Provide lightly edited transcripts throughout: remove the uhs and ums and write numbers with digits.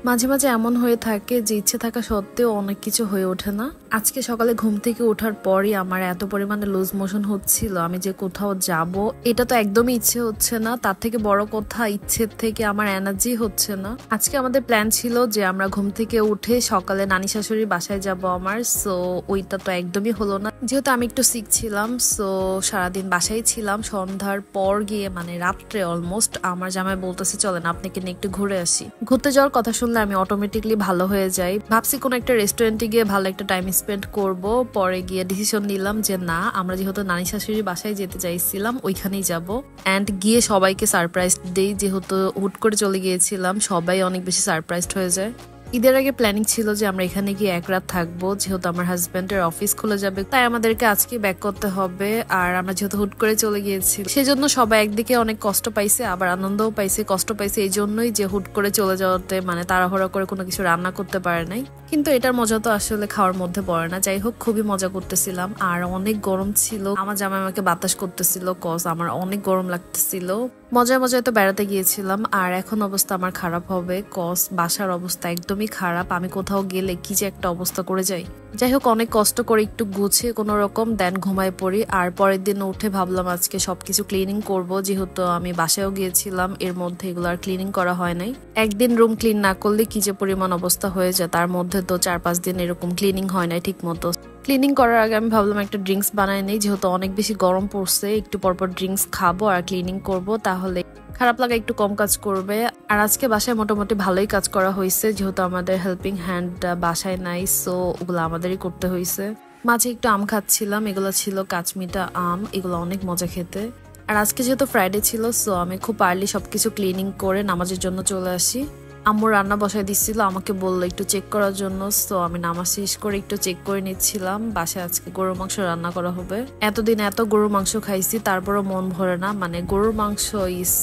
মাঝে মাঝে এমন হয়ে থাকে যে ইচ্ছে থাকা সত্ত্বেও অনেক কিছু হয়ে ওঠে না। আজকে সকালে ঘুম থেকে ওঠার পরই আমার এত পরিমাণে লুজ মোশন হচ্ছিল, আমি যে কোথাও যাব এটা তো একদমই ইচ্ছে হচ্ছে না। তার থেকে বড় কথা, ইচ্ছের থেকে আমার এনার্জি হচ্ছে না। আজকে আমাদের প্ল্যান ছিল যে আমরা ঘুম থেকে উঠে সকালে নানি শাশুড়ির বাসায় যাব আমার, সো ওইটা তো একদমই হলো না। যেহেতু আমি একটু সিক ছিলাম, সো সারাদিন বাসায় ছিলাম। সন্ধ্যার পর গিয়ে মানে রাত্রে অলমোস্ট আমার জামাই বলতেছে চলেন আপনাকে নিয়ে একটু ঘুরে আসি। ঘুরতে যাওয়ার কথা শুনলে আমি অটোমেটিকলি ভালো হয়ে যাই। ভাবছি কোনো একটা রেস্টুরেন্টে গিয়ে ভালো একটা টাইম স্পেন্ড করব। পরে গিয়ে ডিসিশন নিলাম যে না, আমরা যেহেতু নানি শাশুড়ির বাসায় যেতে চাইছিলাম ওইখানেই যাব। অ্যান্ড গিয়ে সবাইকে সারপ্রাইজ দেই, যেহেতু হুট করে চলে গিয়েছিলাম সবাই অনেক বেশি সারপ্রাইজড হয়ে যায়। ঈদের আগে প্ল্যানিং ছিল যে আমরা এখানে গিয়ে এক রাত থাকবো, যেহেতু আমার হাজবেন্ডের অফিস খুলে যাবে তাই আমাদেরকে আজকে ব্যাক করতে হবে। আর আমরা যেহেতু হুট করে চলে গিয়েছি সেজন্য সবাই একদিকে অনেক কষ্ট পাইছে, আবার আনন্দও পাইছে। কষ্ট পাইছে এই জন্যই যে হুট করে চলে যাওয়াতে মানে তাড়াহুড়া করে কোনো কিছু রান্না করতে পারে নাই, কিন্তু এটার মজা তো আসলে খাওয়ার মধ্যে পড়ে না। যাই হোক, খুবই মজা করতেছিলাম। আর অনেক গরম ছিল, আমার জামাই আমাকে বাতাস করতেছিল কজ আমার অনেক গরম লাগতেছিল। মজায় মজায় তো বেড়াতে গিয়েছিলাম। আর এখন অবস্থা আমার খারাপ হবে কজ বাসার অবস্থা একদমই খারাপ। আমি কোথাও গেলে কি যে একটা অবস্থা করে যাই। যাই হোক, অনেক কষ্ট করে একটু গুছিয়ে কোনো রকম দেন ঘুমায় পড়ি। আর পরের দিন উঠে ভাবলাম আজকে সবকিছু ক্লিনিং করব, যেহেতু আমি বাসায়ও গিয়েছিলাম এর মধ্যে এগুলো আর ক্লিনিং করা হয় নাই। একদিন রুম ক্লিন না করলে কি যে পরিমাণ অবস্থা হয়ে যায়, তার মধ্যে তো 4-5 দিন এরকম ক্লিনিং হয় নাই ঠিক মতো। ক্লিনিং করার আগে আমি ভাবলাম একটা ড্রিঙ্কস বানাই নেই, যেহেতু অনেক বেশি গরম পড়ছে, একটু পরপর ড্রিঙ্কস খাবো আর ক্লিনিং করব, তাহলে খারাপ লাগা একটু কম কাজ করবে। আর আজকে বাসায় মোটামুটি ভালোই কাজ করা হয়েছে, যেহেতু আমাদের হেল্পিং হ্যান্ড বাসায় নাই, সো ওগুলো আমাদেরই করতে হয়েছে। মাঝে একটু আম খাচ্ছিলাম, এগুলো ছিল কাঁচমিটা আম, এগুলো অনেক মজা খেতে। আর আজকে যেহেতু ফ্রাইডে ছিল, সো আমি খুব আর্লি সবকিছু ক্লিনিং করে নামাজের জন্য চলে আসি। আম্মু রান্না বসায় দিচ্ছিল, আমাকে বললো একটু চেক করার জন্য, সো আমি নামাজ শেষ করে একটু চেক করে নিচ্ছিলাম। বাসায় আজকে গরুর মাংস রান্না করা হবে। এতদিন এত গরুর মাংস খাইছি তারপরও মন ভরে না, মানে গরুর মাংস ইজ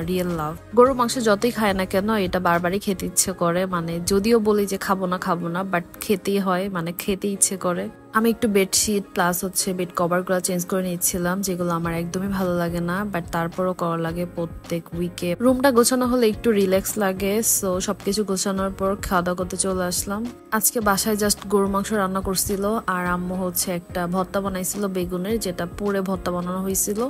রিয়েল লাভ। গরুর মাংস যতই খায় না কেন এটা বারবারই খেতে ইচ্ছে করে, মানে যদিও বলি যে খাবো না বাট খেতেই হয়, মানে খেতে ইচ্ছে করে। আমি একটু বেডশিট প্লাস বেড কভার গুলো চেঞ্জ করে নিচ্ছিলাম, যেগুলো আমার একদমই ভালো লাগে না, বাট তারপরও করা লাগে প্রত্যেক উইকে। রুমটা গোছানো হলে একটু রিল্যাক্স লাগে, সো সবকিছু গোছানোর পর খাওয়া দাওয়া করতে চলে আসলাম। আজকে বাসায় জাস্ট গরুর মাংস রান্না করছিল, আর আম্মু একটা ভর্তা বানাইছিল বেগুনের, যেটা পুরে ভর্তা বানানো হয়েছিল।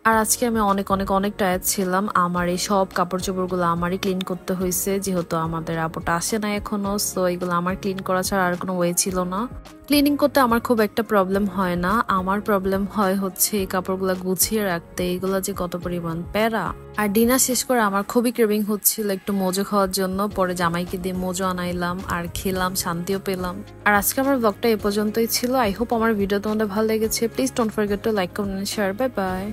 আর আজকে আমি অনেক অনেক অনেক টায়ার্ড ছিলাম। আমার এই সব কাপড় চোপড় গুলো আমারই ক্লিন করতে হয়েছে, যেহেতু আমাদের আপুটা আসে না এখনো, সো এগুলো আমার ক্লিন করা ছাড়া আর কোনো ওয়ে ছিল না। ক্লিনিং করতে আমার খুব একটা প্রবলেম হয় না, আমার প্রবলেম হয় এই কাপড়গুলো গুছিয়ে রাখতে, এগুলো যে কত পরিমাণ প্যারা। আর ডিনার শেষ করে আমার খুবই ক্রেভিং হচ্ছিল একটু মোজো খাওয়ার জন্য, পরে জামাইকে দিয়ে মোজো আনাইলাম আর খেলাম, শান্তিও পেলাম। আর আজকে আমার ব্লগটা এ পর্যন্তই ছিল। আই হোপ আমার ভিডিও তোমাদের ভালো লেগেছে। Please don't forget to like, comment, share. Bye bye.